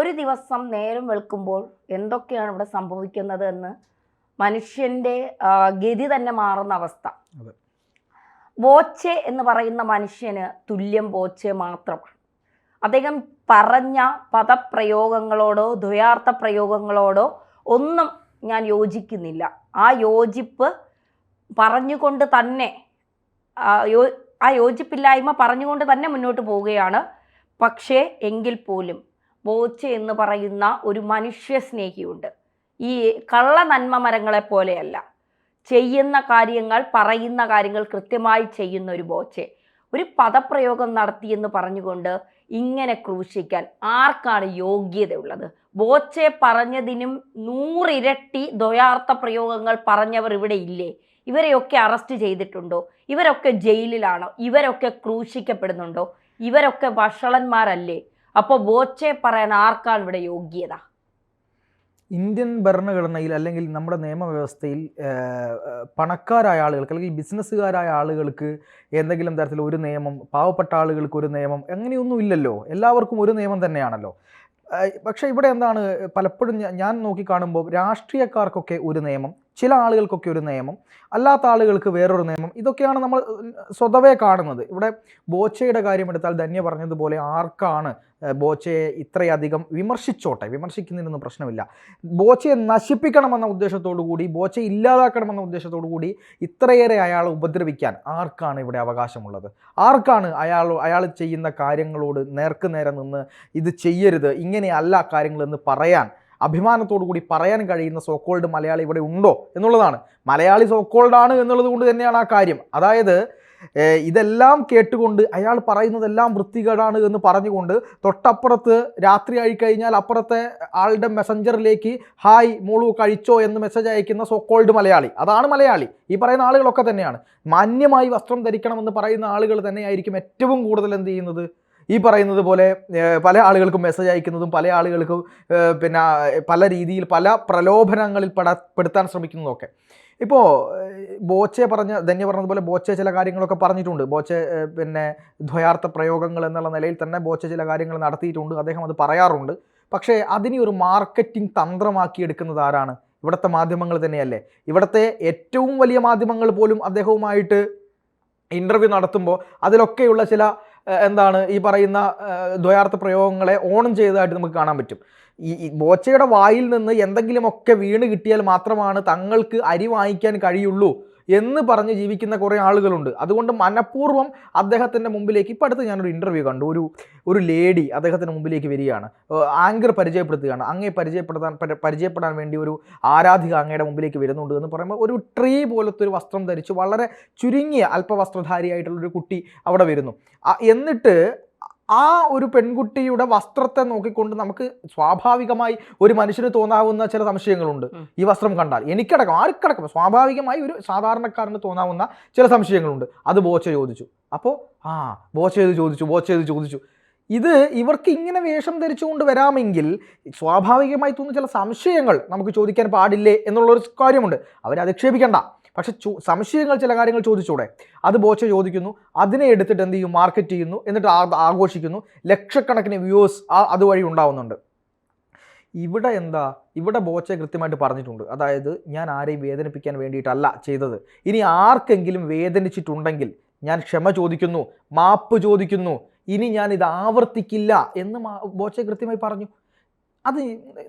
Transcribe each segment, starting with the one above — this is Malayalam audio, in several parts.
ഒരു ദിവസം നേരം വെളുക്കുമ്പോൾ എന്തൊക്കെയാണ് ഇവിടെ സംഭവിക്കുന്നത് എന്ന് മനുഷ്യൻ്റെ ഗതി തന്നെ മാറുന്ന അവസ്ഥ. ബോച്ചെ എന്ന് പറയുന്ന മനുഷ്യന് തുല്യം ബോച്ചെ മാത്രമാണ്. അദ്ദേഹം പറഞ്ഞ പദപ്രയോഗങ്ങളോടോ ദ്വയാർത്ഥ പ്രയോഗങ്ങളോടോ ഒന്നും ഞാൻ യോജിക്കുന്നില്ല. ആ യോജിപ്പ് പറഞ്ഞുകൊണ്ട് തന്നെ ആ യോജിപ്പില്ലായ്മ പറഞ്ഞുകൊണ്ട് തന്നെ മുന്നോട്ട് പോവുകയാണ്. പക്ഷേ എങ്കിൽ പോലും ബോച്ചെ എന്ന് പറയുന്ന ഒരു മനുഷ്യ സ്നേഹിയുണ്ട്. ഈ കള്ള നന്മ മരങ്ങളെ പോലെയല്ല, ചെയ്യുന്ന കാര്യങ്ങൾ പറയുന്ന കാര്യങ്ങൾ കൃത്യമായി ചെയ്യുന്ന ഒരു ബോച്ചെ. ഒരു പദപ്രയോഗം നടത്തിയെന്ന് പറഞ്ഞുകൊണ്ട് ഇങ്ങനെ ക്രൂശിക്കാൻ ആർക്കാണ് യോഗ്യതയുള്ളത്? ബോച്ചെ പറഞ്ഞതിനും 100 ഇരട്ടി ദ്വയാർത്ഥ പ്രയോഗങ്ങൾ പറഞ്ഞവർ ഇവിടെ ഇല്ലേ? ഇവരെയൊക്കെ അറസ്റ്റ് ചെയ്തിട്ടുണ്ടോ? ഇവരൊക്കെ ജയിലിലാണോ? ഇവരൊക്കെ ക്രൂശിക്കപ്പെടുന്നുണ്ടോ? ഇവരൊക്കെ വഷളന്മാരല്ലേ? അപ്പോൾ ബോച്ചെ പറയാൻ ആർക്കാണ് ഇവിടെ യോഗ്യത? ഇന്ത്യൻ ഭരണഘടനയിൽ അല്ലെങ്കിൽ നമ്മുടെ നിയമവ്യവസ്ഥയിൽ പണക്കാരായ ആളുകൾക്ക് അല്ലെങ്കിൽ ബിസിനസ്സുകാരായ ആളുകൾക്ക് എന്തെങ്കിലും തരത്തിൽ ഒരു നിയമം, പാവപ്പെട്ട ആളുകൾക്ക് ഒരു നിയമം, അങ്ങനെയൊന്നും ഇല്ലല്ലോ. എല്ലാവർക്കും ഒരു നിയമം തന്നെയാണല്ലോ. പക്ഷേ ഇവിടെ എന്താണ് പലപ്പോഴും ഞാൻ നോക്കിക്കാണുമ്പോൾ രാഷ്ട്രീയക്കാർക്കൊക്കെ ഒരു നിയമം, ചില ആളുകൾക്കൊക്കെ ഒരു നിയമം, അല്ലാത്ത ആളുകൾക്ക് വേറൊരു നിയമം, ഇതൊക്കെയാണ് നമ്മൾ സ്വതവേ കാണുന്നത്. ഇവിടെ ബോച്ചയുടെ കാര്യം എടുത്താൽ ധന്യ പറഞ്ഞതുപോലെ ആർക്കാണ് ബോച്ചയെ ഇത്രയധികം വിമർശിച്ചോട്ടെ, വിമർശിക്കുന്നതിനൊന്നും പ്രശ്നമില്ല. ബോച്ചയെ നശിപ്പിക്കണമെന്ന ഉദ്ദേശത്തോടു കൂടി, ബോച്ചയെ ഇല്ലാതാക്കണമെന്ന ഉദ്ദേശത്തോടു കൂടി ഇത്രയേറെ അയാളെ ഉപദ്രവിക്കാൻ ആർക്കാണ് ഇവിടെ അവകാശമുള്ളത്? ആർക്കാണ് അയാൾ ചെയ്യുന്ന കാര്യങ്ങളോട് നേർക്ക് നേരെ നിന്ന് ഇത് ചെയ്യരുത്, ഇങ്ങനെയല്ല കാര്യങ്ങളെന്ന് പറയാൻ, അഭിമാനത്തോടു കൂടി പറയാൻ കഴിയുന്ന സോക്കോൾഡ് മലയാളി ഇവിടെ ഉണ്ടോ എന്നുള്ളതാണ്. മലയാളി സോക്കോൾഡാണ് എന്നുള്ളത് കൊണ്ട് തന്നെയാണ് ആ കാര്യം. അതായത് ഇതെല്ലാം കേട്ടുകൊണ്ട് അയാൾ പറയുന്നതെല്ലാം വൃത്തികേടാണ് എന്ന് പറഞ്ഞുകൊണ്ട് തൊട്ടപ്പുറത്ത് രാത്രി ആയിക്കഴിഞ്ഞാൽ അപ്പുറത്തെ ആളുടെ മെസ്സഞ്ചറിലേക്ക് ഹായ് മോളു കഴിച്ചോ എന്ന് മെസ്സേജ് അയക്കുന്ന സോക്കോൾഡ് മലയാളി, അതാണ് മലയാളി. ഈ പറയുന്ന ആളുകളൊക്കെ തന്നെയാണ്. മാന്യമായി വസ്ത്രം ധരിക്കണമെന്ന് പറയുന്ന ആളുകൾ തന്നെയായിരിക്കും ഏറ്റവും കൂടുതൽ എന്ത് ചെയ്യുന്നത്, ഈ പറയുന്നത് പോലെ പല ആളുകൾക്കും മെസ്സേജ് അയക്കുന്നതും പല ആളുകൾക്കും പിന്നെ പല രീതിയിൽ പല പ്രലോഭനങ്ങളിൽ പെടുത്താൻ ശ്രമിക്കുന്നതൊക്കെ. ഇപ്പോൾ ബോച്ചെ ധന്യ പറഞ്ഞതുപോലെ ബോച്ചെ ചില കാര്യങ്ങളൊക്കെ പറഞ്ഞിട്ടുണ്ട്. ബോച്ചെ പിന്നെ ദ്വയാർത്ഥ പ്രയോഗങ്ങൾ എന്നുള്ള നിലയിൽ തന്നെ ബോച്ചെ ചില കാര്യങ്ങൾ നടത്തിയിട്ടുണ്ട്, അദ്ദേഹം അത് പറയാറുണ്ട്. പക്ഷേ അതിനെ ഒരു മാർക്കറ്റിംഗ് തന്ത്രമാക്കി എടുക്കുന്നത് ആരാണ്? ഇവിടുത്തെ മാധ്യമങ്ങൾ തന്നെയല്ലേ. ഇവിടുത്തെ ഏറ്റവും വലിയ മാധ്യമങ്ങൾ പോലും അദ്ദേഹവുമായിട്ട് ഇൻ്റർവ്യൂ നടത്തുമ്പോൾ അതിലൊക്കെയുള്ള ചില ഈ പറയുന്ന ദ്വയാർത്ഥ പ്രയോഗങ്ങളെ ഓണം ചെയ്തതായിട്ട് നമുക്ക് കാണാൻ പറ്റും. ഈ ബോച്ചയുടെ വായിൽ നിന്ന് എന്തെങ്കിലുമൊക്കെ വീണ് കിട്ടിയാൽ മാത്രമാണ് തങ്ങൾക്ക് അരി വാങ്ങിക്കാൻ കഴിയുള്ളൂ എന്ന് പറഞ്ഞ് ജീവിക്കുന്ന കുറേ ആളുകളുണ്ട്. അതുകൊണ്ട് മനഃപൂർവ്വം അദ്ദേഹത്തിൻ്റെ മുമ്പിലേക്ക്, ഇപ്പം അടുത്ത് ഞാനൊരു ഇൻ്റർവ്യൂ കണ്ടു, ഒരു ലേഡി അദ്ദേഹത്തിൻ്റെ മുമ്പിലേക്ക് വരികയാണ്, ആങ്കർ പരിചയപ്പെടുത്തുകയാണ്. അങ്ങേ പരിചയപ്പെടാൻ വേണ്ടി ഒരു ആരാധിക അങ്ങയുടെ മുമ്പിലേക്ക് വരുന്നുണ്ട് എന്ന് പറയുമ്പോൾ ഒരു ട്രീ പോലത്തെ ഒരു വസ്ത്രം ധരിച്ച് വളരെ ചുരുങ്ങിയ അല്പവസ്ത്രധാരിയായിട്ടുള്ളൊരു കുട്ടി അവിടെ വരുന്നു. എന്നിട്ട് ആ ഒരു പെൺകുട്ടിയുടെ വസ്ത്രത്തെ നോക്കിക്കൊണ്ട് നമുക്ക് സ്വാഭാവികമായി ഒരു മനുഷ്യന് തോന്നാവുന്ന ചില സംശയങ്ങളുണ്ട്. ഈ വസ്ത്രം കണ്ടാൽ എനിക്കടക്കം ആർക്കടക്കം സ്വാഭാവികമായി ഒരു സാധാരണക്കാരന് തോന്നാവുന്ന ചില സംശയങ്ങളുണ്ട്. അത് ബോച്ച ചോദിച്ചു. അപ്പോൾ ബോച്ച ഏത് ചോദിച്ചു. ഇത് ഇവർക്ക് ഇങ്ങനെ വേഷം ധരിച്ചുകൊണ്ട് വരാമെങ്കിൽ സ്വാഭാവികമായി തോന്നുന്ന ചില സംശയങ്ങൾ നമുക്ക് ചോദിക്കാൻ പാടില്ലേ എന്നുള്ളൊരു കാര്യമുണ്ട്. അവരെ അധിക്ഷേപിക്കണ്ട, പക്ഷെ സംശയങ്ങൾ ചില കാര്യങ്ങൾ ചോദിച്ചൂടെ? അത് ബോച്ച ചോദിക്കുന്നു, അതിനെ എടുത്തിട്ട് എന്ത് ചെയ്യും, മാർക്കറ്റ് ചെയ്യുന്നു, എന്നിട്ട് ആഘോഷിക്കുന്നു. ലക്ഷക്കണക്കിന് വ്യൂവേഴ്സ് അതുവഴി ഉണ്ടാവുന്നുണ്ട്. ഇവിടെ ബോച്ച കൃത്യമായിട്ട് പറഞ്ഞിട്ടുണ്ട്. അതായത് ഞാൻ ആരെയും വേദനിപ്പിക്കാൻ വേണ്ടിയിട്ടല്ല ചെയ്തത്. ഇനി ആർക്കെങ്കിലും വേദനിച്ചിട്ടുണ്ടെങ്കിൽ ഞാൻ ക്ഷമ ചോദിക്കുന്നു, മാപ്പ് ചോദിക്കുന്നു, ഇനി ഞാൻ ഇത് ആവർത്തിക്കില്ല എന്ന് ബോച്ച കൃത്യമായി പറഞ്ഞു. അത്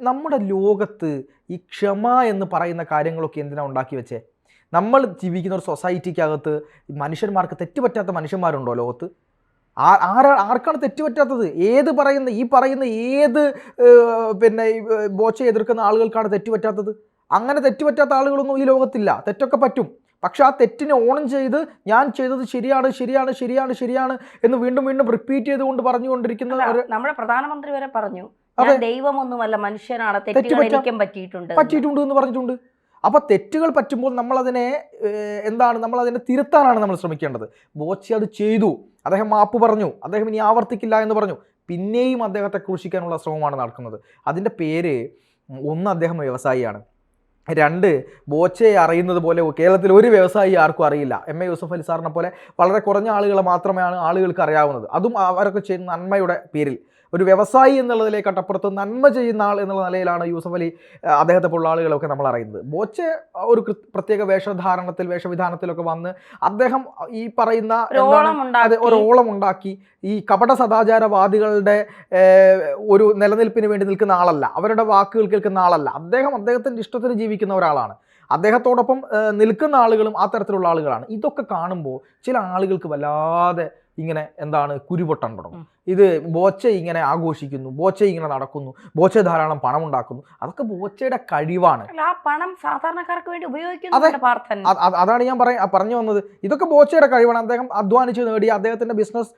നമ്മുടെ ലോകത്ത് ഈ ക്ഷമ എന്ന് പറയുന്ന കാര്യങ്ങളൊക്കെ എന്തിനാണ് ഉണ്ടാക്കി വെച്ചേ? നമ്മൾ ജീവിക്കുന്ന ഒരു സൊസൈറ്റിക്കകത്ത് മനുഷ്യന്മാർക്ക് തെറ്റുപറ്റാത്ത മനുഷ്യന്മാരുണ്ടോ ലോകത്ത്? ആർക്കാണ് തെറ്റുപറ്റാത്തത്? ഈ പറയുന്ന ഏത് പിന്നെ ബോച്ച എതിർക്കുന്ന ആളുകൾക്കാണ് തെറ്റുപറ്റാത്തത്? അങ്ങനെ തെറ്റുപറ്റാത്ത ആളുകളൊന്നും ഈ ലോകത്തില്ല. തെറ്റൊക്കെ പറ്റും. പക്ഷെ ആ തെറ്റിനെ ഓണം ചെയ്ത് ഞാൻ ചെയ്തത് ശരിയാണ് എന്ന് വീണ്ടും റിപ്പീറ്റ് ചെയ്തുകൊണ്ട് പറഞ്ഞുകൊണ്ടിരിക്കുന്ന നമ്മുടെ പ്രധാനമന്ത്രി വരെ പറഞ്ഞു, ദൈവമൊന്നുമല്ല മനുഷ്യനാണ്, തെറ്റുകൾ പറ്റിയിട്ടുണ്ട് എന്ന് പറഞ്ഞിട്ടുണ്ട്. അപ്പോൾ തെറ്റുകൾ പറ്റുമ്പോൾ നമ്മളതിനെ തിരുത്താനാണ് നമ്മൾ ശ്രമിക്കേണ്ടത്. ബോച്ച അത് ചെയ്തു, അദ്ദേഹം മാപ്പ് പറഞ്ഞു, അദ്ദേഹം ഇനി ആവർത്തിക്കില്ല എന്ന് പറഞ്ഞു. പിന്നെയും അദ്ദേഹത്തെ ക്രൂശിക്കാനുള്ള ശ്രമമാണ് നടക്കുന്നത്. അതിൻ്റെ പേര്, ഒന്ന്, അദ്ദേഹം വ്യവസായിയാണ്. 2, ബോച്ചയെ അറിയുന്നത് പോലെ കേരളത്തിൽ ഒരു വ്യവസായി ആർക്കും അറിയില്ല. എം എ യൂസഫ് അലി സാറിനെ പോലെ വളരെ കുറഞ്ഞ ആളുകളെ മാത്രമേ ആളുകൾക്ക് അറിയാവുന്നത്. അതും അവരൊക്കെ ചെയ്യുന്ന നന്മയുടെ പേരിൽ. ഒരു വ്യവസായി എന്നുള്ളതിലേക്കട്ടപ്പുറത്ത് നന്മ ചെയ്യുന്ന ആൾ എന്നുള്ള നിലയിലാണ് യൂസഫ് അലി അദ്ദേഹത്തെ പോലുള്ള ആളുകളൊക്കെ നമ്മൾ അറിയുന്നത്. ബോച്ചെ ഒരു പ്രത്യേക വേഷവിധാനത്തിലൊക്കെ വന്ന് അദ്ദേഹം ഈ പറയുന്ന ഒരു ഓളം ഉണ്ടാക്കി ഈ കപട സദാചാരവാദികളുടെ ഒരു നിലനിൽപ്പിന് വേണ്ടി നിൽക്കുന്ന ആളല്ല, അവരുടെ വാക്കുകൾ കേൾക്കുന്ന ആളല്ല. അദ്ദേഹത്തിൻ്റെ ഇഷ്ടത്തിന് ജീവിക്കുന്ന ഒരാളാണ്. അദ്ദേഹത്തോടൊപ്പം നിൽക്കുന്ന ആളുകളും ആ തരത്തിലുള്ള ആളുകളാണ്. ഇതൊക്കെ കാണുമ്പോൾ ചില ആളുകൾക്ക് വല്ലാതെ ഇങ്ങനെ കുരുപൊട്ടാൻ തുടങ്ങും. ഇത് ബോച്ചെ ഇങ്ങനെ ആഘോഷിക്കുന്നു, ബോച്ചെ ഇങ്ങനെ നടക്കുന്നു, ബോച്ചെ ധാരാളം പണം ഉണ്ടാക്കുന്നു. അതൊക്കെ ബോച്ചയുടെ കഴിവാണ്. ആ പണം സാധാരണക്കാർക്ക് വേണ്ടി ഉപയോഗിക്കുന്നു. അതാണ് ഞാൻ പറഞ്ഞു വന്നത്. ഇതൊക്കെ ബോച്ചയുടെ കഴിവാണ്. അദ്ദേഹം അധ്വാനിച്ച് നേടിയ അദ്ദേഹത്തിന്റെ ബിസിനസ്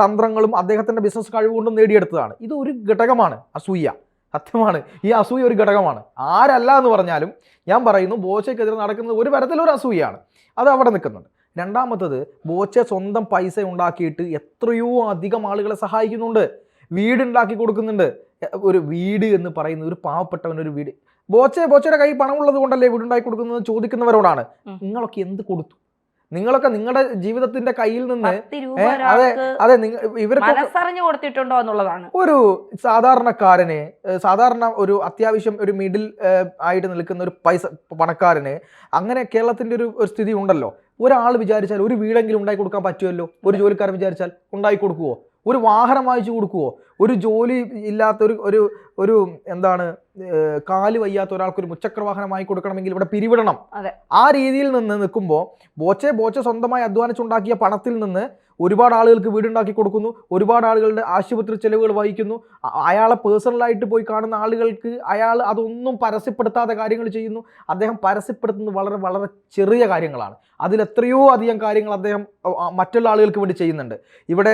തന്ത്രങ്ങളും അദ്ദേഹത്തിന്റെ ബിസിനസ് കഴിവുകൊണ്ടും നേടിയെടുത്തതാണ്. ഇത് ഒരു ഘടകമാണ് അസൂയ. സത്യമാണ്, ഈ അസൂയ ഒരു ഘടകമാണ്. ആരല്ല എന്ന് പറഞ്ഞാലും ഞാൻ പറയുന്നു, ബോച്ചയ്ക്കെതിരെ നടക്കുന്നത് ഒരു തരത്തിലൊരു അസൂയാണ്. അത് അവിടെ നിൽക്കുന്നുണ്ട്. രണ്ടാമത്തത്, ബോച്ചെ സ്വന്തം പൈസ ഉണ്ടാക്കിയിട്ട് എത്രയോ അധികം ആളുകളെ സഹായിക്കുന്നുണ്ട്. വീടുണ്ടാക്കി കൊടുക്കുന്നുണ്ട്. ഒരു വീട് എന്ന് പറയുന്നത് ഒരു പാവപ്പെട്ടവൻ ഒരു വീട്, ബോച്ചയുടെ കയ്യിൽ പണമുള്ളത് കൊണ്ടല്ലേ വീടുണ്ടാക്കി കൊടുക്കുന്നത് ചോദിക്കുന്നവരോടാണ്. നിങ്ങളൊക്കെ എന്ത് കൊടുത്തു? നിങ്ങളൊക്കെ നിങ്ങളുടെ ജീവിതത്തിന്റെ കയ്യിൽ നിന്ന് ഇവർക്ക് മനസ്സറിഞ്ഞു കൊടുത്തിട്ടുണ്ടോ എന്നുള്ളതാണ്. ഒരു സാധാരണക്കാരന്, സാധാരണ ഒരു അത്യാവശ്യം ഒരു മിഡിൽ ആയിട്ട് നിൽക്കുന്ന ഒരു പണക്കാരന്, അങ്ങനെ കേരളത്തിന്റെ ഒരു സ്ഥിതി ഉണ്ടല്ലോ. ഒരാൾ വിചാരിച്ചാൽ ഒരു വീടെങ്കിലും ഉണ്ടാക്കി കൊടുക്കാൻ പറ്റുമല്ലോ. ഒരു ജോലിക്കാരൻ വിചാരിച്ചാൽ ഉണ്ടാക്കി കൊടുക്കുവോ? ഒരു വാഹനം വാങ്ങിച്ചു കൊടുക്കുവോ? ഒരു ജോലി ഇല്ലാത്ത ഒരു കാല് വയ്യാത്ത ഒരാൾക്ക് ഒരു മുച്ചക്ര വാഹനം വാങ്ങി കൊടുക്കണമെങ്കിൽ ഇവിടെ പിരിവിടണം. ആ രീതിയിൽ നിന്ന് നിൽക്കുമ്പോൾ ബോച്ചെ സ്വന്തമായി അധ്വാനിച്ചുണ്ടാക്കിയ പണത്തിൽ നിന്ന് ഒരുപാട് ആളുകൾക്ക് വീടുണ്ടാക്കി കൊടുക്കുന്നു, ഒരുപാട് ആളുകളുടെ ആശുപത്രി ചെലവുകൾ വഹിക്കുന്നു. അയാളെ പേഴ്സണലായിട്ട് പോയി കാണുന്ന ആളുകൾക്ക് അയാൾ അതൊന്നും പരസ്യപ്പെടുത്താതെ കാര്യങ്ങൾ ചെയ്യുന്നു. അദ്ദേഹം പരസ്യപ്പെടുത്തുന്നത് വളരെ വളരെ ചെറിയ കാര്യങ്ങളാണ്. അതിലെത്രയോ അധികം കാര്യങ്ങൾ അദ്ദേഹം മറ്റുള്ള ആളുകൾക്ക് വേണ്ടി ചെയ്യുന്നുണ്ട്. ഇവിടെ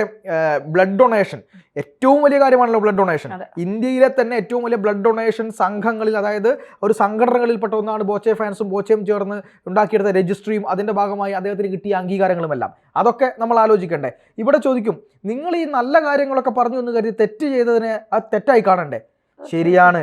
ബ്ലഡ് ഡൊണേഷൻ ഏറ്റവും വലിയ കാര്യമാണല്ലോ. ബ്ലഡ് ഡൊണേഷൻ ഇന്ത്യയിലെ തന്നെ ഏറ്റവും വലിയ ബ്ലഡ് ഡൊണേഷൻ സംഘങ്ങളിൽ, അതായത് ഒരു സംഘടനകളിൽപ്പെട്ട ഒന്നാണ് ബോച്ചെ ഫാൻസും ബോച്ചയും ചേർന്ന് ഉണ്ടാക്കിയെടുത്ത രജിസ്ട്രിയും അതിൻ്റെ ഭാഗമായി അദ്ദേഹത്തിന് കിട്ടിയ അംഗീകാരങ്ങളുമെല്ലാം. അതൊക്കെ നമ്മൾ ആലോചിക്കണ്ടേ. ഇവിടെ ചോദിക്കും, നിങ്ങൾ ഈ നല്ല കാര്യങ്ങളൊക്കെ പറഞ്ഞു എന്ന് കരുതി തെറ്റ് ചെയ്തതിനെ അത് തെറ്റായി കാണണ്ടേ? ശരിയാണ്,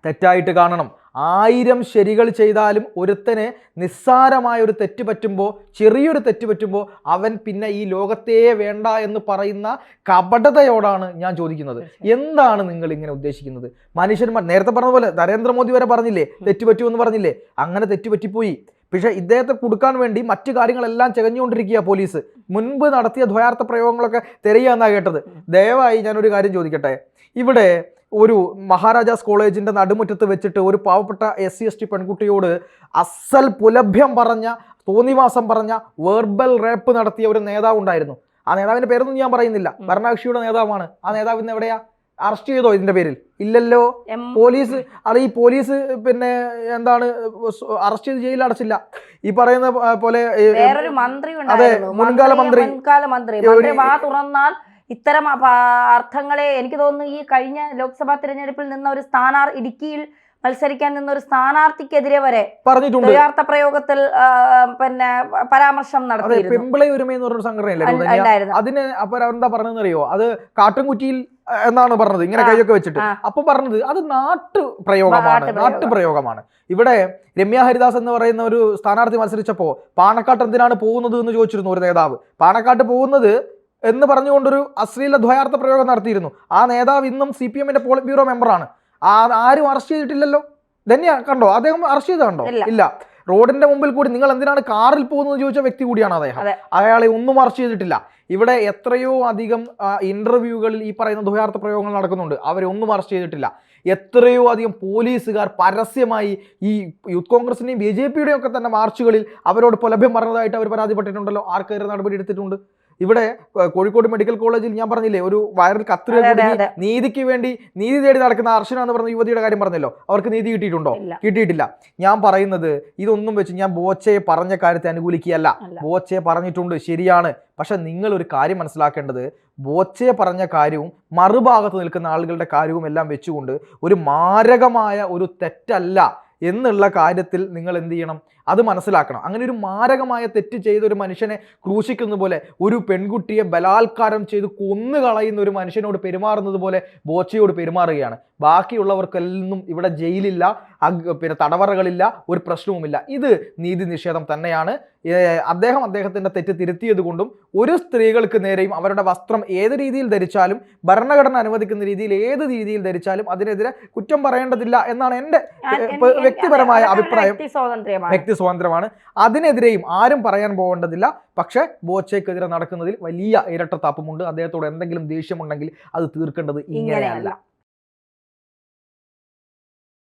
തെറ്റായിട്ട് കാണണം. 1000 ശരികൾ ചെയ്താലും ഒരുത്തന് നിസ്സാരമായ ഒരു തെറ്റ് പറ്റുമ്പോൾ, ചെറിയൊരു തെറ്റ് പറ്റുമ്പോൾ അവൻ പിന്നെ ഈ ലോകത്തേ വേണ്ട എന്ന് പറയുന്ന കപടതയോടാണ് ഞാൻ ചോദിക്കുന്നത്. എന്താണ് നിങ്ങൾ ഇങ്ങനെ ഉദ്ദേശിക്കുന്നത്? മനുഷ്യന്മാർ നേരത്തെ പറഞ്ഞ പോലെ നരേന്ദ്രമോദി വരെ പറഞ്ഞില്ലേ തെറ്റ് പറ്റുമെന്ന് പറഞ്ഞില്ലേ? അങ്ങനെ തെറ്റ് പറ്റിപ്പോയി. പക്ഷേ ഇദ്ദേഹത്തെ കൊടുക്കാൻ വേണ്ടി മറ്റു കാര്യങ്ങളെല്ലാം ചെകഞ്ഞുകൊണ്ടിരിക്കുക പോലീസ്. മുൻപ് നടത്തിയ ദ്വയാർത്ഥ പ്രയോഗങ്ങളൊക്കെ തിരയുകയെന്നാണ് കേട്ടത്. ദയവായി ഞാനൊരു കാര്യം ചോദിക്കട്ടെ. ഇവിടെ ഒരു മഹാരാജാസ് കോളേജിൻ്റെ നടുമുറ്റത്ത് വെച്ചിട്ട് ഒരു പാവപ്പെട്ട SC/ST പെൺകുട്ടിയോട് അസൽ പുലഭ്യം പറഞ്ഞ, തോന്നിവാസം പറഞ്ഞ, വെർബൽ റേപ്പ് നടത്തിയ ഒരു നേതാവ് ഉണ്ടായിരുന്നു. ആ നേതാവിൻ്റെ പേരൊന്നും ഞാൻ പറയുന്നില്ല, ഭരണകക്ഷിയുടെ നേതാവാണ്. ആ നേതാവ് ഇന്ന് എവിടെയാ? അറസ്റ്റ് ചെയ്തോ ഇതിന്റെ പേരിൽ? ഇല്ലല്ലോ. പോലീസ് ഈ പോലീസ് പിന്നെ അറസ്റ്റ് ചെയ്ത് ജയിലിൽ അടച്ചില്ല. ഈ പറയുന്ന പോലെ അതെ, മുൻകാല മന്ത്രി തുറന്നാൽ ഇത്തരം അർത്ഥങ്ങളെ എനിക്ക് തോന്നുന്നു ഈ കഴിഞ്ഞ ലോക്സഭാ തിരഞ്ഞെടുപ്പിൽ നിന്ന ഒരു ഇടുക്കിയിൽ മത്സരിക്കാൻ നിന്ന ഒരു സ്ഥാനാർത്ഥിക്കെതിരെ വരെ പറഞ്ഞിട്ടുണ്ട്. ദ്വയാർത്ഥ പ്രയോഗത്തിൽ പിന്നെ പരാമർശം നടത്തി. പെമ്പിളை ഒരുമ എന്ന് പറഞ്ഞൊരു സംഘടനയില്ലേ, അതിന് അപ്പൊ എന്താ പറഞ്ഞതെന്നറിയോ? അത് കാട്ടുംകുറ്റിയിൽ എന്നാണ് പറഞ്ഞത്, ഇങ്ങനെ കൈയൊക്കെ വെച്ചിട്ട്. അപ്പൊ പറഞ്ഞത് അത് നാട്ടുപ്രയോഗമാണ്. ഇവിടെ രമ്യ ഹരിദാസ് എന്ന് പറയുന്ന ഒരു സ്ഥാനാർത്ഥി മത്സരിച്ചപ്പോ പാണക്കാട്ട് എന്തിനാണ് പോകുന്നത് എന്ന് ചോദിച്ചിരുന്നു ഒരു നേതാവ്. പാണക്കാട്ട് പോകുന്നത് എന്ന് പറഞ്ഞുകൊണ്ടൊരു അശ്ലീല ദ്വയാർത്ഥ പ്രയോഗം നടത്തിയിരുന്നു. ആ നേതാവ് ഇന്നും CPM-ന്റെ പോളിറ്റ് ബ്യൂറോ മെമ്പറാണ്. ആരും അറസ്റ്റ് ചെയ്തിട്ടില്ലല്ലോ. ധന്യ കണ്ടോ? അദ്ദേഹം അറസ്റ്റ് ചെയ്ത് കണ്ടോ? ഇല്ല. റോഡിന്റെ മുമ്പിൽ കൂടി നിങ്ങൾ എന്തിനാണ് കാറിൽ പോകുന്നത് ചോദിച്ച വ്യക്തി കൂടിയാണ് അദ്ദേഹം. അയാളെ ഒന്നും അറസ്റ്റ് ചെയ്തിട്ടില്ല. ഇവിടെ എത്രയോ അധികം ഇന്റർവ്യൂകളിൽ ഈ പറയുന്ന ദ്വയാർത്ഥ പ്രയോഗങ്ങൾ നടക്കുന്നുണ്ട്, അവരെ ഒന്നും അറസ്റ്റ് ചെയ്തിട്ടില്ല. എത്രയോ അധികം പോലീസുകാർ പരസ്യമായി ഈ യൂത്ത് കോൺഗ്രസിന്റെയും BJP-യുടെയും ഒക്കെ തന്നെ മാർച്ചുകളിൽ അവരോട് പുലഭ്യം പറഞ്ഞതായിട്ട് അവർ പരാതിപ്പെട്ടിട്ടുണ്ടല്ലോ. ആർക്കെതിരെ നടപടി എടുത്തിട്ടുണ്ട്? ഇവിടെ കോഴിക്കോട് മെഡിക്കൽ കോളേജിൽ ഞാൻ പറഞ്ഞില്ലേ, ഒരു വയറിൽ കത്രിക നീതിക്ക് വേണ്ടി നീതി തേടി നടക്കുന്ന അർച്ചന എന്ന് പറഞ്ഞ യുവതിയുടെ കാര്യം പറഞ്ഞല്ലോ. അവർക്ക് നീതി കിട്ടിയിട്ടുണ്ടോ? കിട്ടിയിട്ടില്ല. ഞാൻ പറയുന്നത് ഇതൊന്നും വെച്ച് ഞാൻ ബോച്ചയെ പറഞ്ഞ കാര്യത്തെ അനുകൂലിക്കുകയല്ല. ബോച്ചയെ പറഞ്ഞിട്ടുണ്ട്, ശരിയാണ്. പക്ഷെ നിങ്ങൾ ഒരു കാര്യം മനസ്സിലാക്കേണ്ടത്, ബോച്ചയെ പറഞ്ഞ കാര്യവും മറുഭാഗത്ത് നിൽക്കുന്ന ആളുകളുടെ കാര്യവും എല്ലാം വെച്ചുകൊണ്ട് ഒരു മാരകമായ ഒരു തെറ്റല്ല എന്നുള്ള കാര്യത്തിൽ നിങ്ങൾ എന്ത് ചെയ്യണം? അത് മനസ്സിലാക്കണം. അങ്ങനെ ഒരു മാരകമായ തെറ്റ് ചെയ്ത ഒരു മനുഷ്യനെ ക്രൂശിക്കുന്ന പോലെ, ഒരു പെൺകുട്ടിയെ ബലാത്കാരം ചെയ്ത് കൊന്നു കളയുന്ന ഒരു മനുഷ്യനോട് പെരുമാറുന്നത് പോലെ ബോച്ചയോട് പെരുമാറുകയാണ്. ബാക്കിയുള്ളവർക്കെല്ലാം ഇവിടെ ജയിലില്ല, പിന്നെ തടവറകളില്ല, ഒരു പ്രശ്നവുമില്ല. ഇത് നീതി നിഷേധം തന്നെയാണ്. അദ്ദേഹത്തിന്റെ തെറ്റ് തിരുത്തിയത് കൊണ്ടും ഒരു സ്ത്രീകൾക്ക് നേരെയും അവരുടെ വസ്ത്രം ഏത് രീതിയിൽ ധരിച്ചാലും, ഭരണഘടന അനുവദിക്കുന്ന രീതിയിൽ ഏത് രീതിയിൽ ധരിച്ചാലും അതിനെതിരെ കുറ്റം പറയേണ്ടതില്ല എന്നാണ് എൻ്റെ വ്യക്തിപരമായ അഭിപ്രായം. വ്യക്തി സ്വാതന്ത്ര്യമാണ്. അതിനെതിരെയും ആരും പറയാൻ പോകേണ്ടതില്ല. പക്ഷെ ബോച്ചയ്ക്കെതിരെ നടക്കുന്നതിൽ വലിയ ഇരട്ടത്താപ്പമുണ്ട്. അദ്ദേഹത്തോട് എന്തെങ്കിലും ദേഷ്യമുണ്ടെങ്കിൽ അത് തീർക്കേണ്ടത് ഇങ്ങനെയല്ല.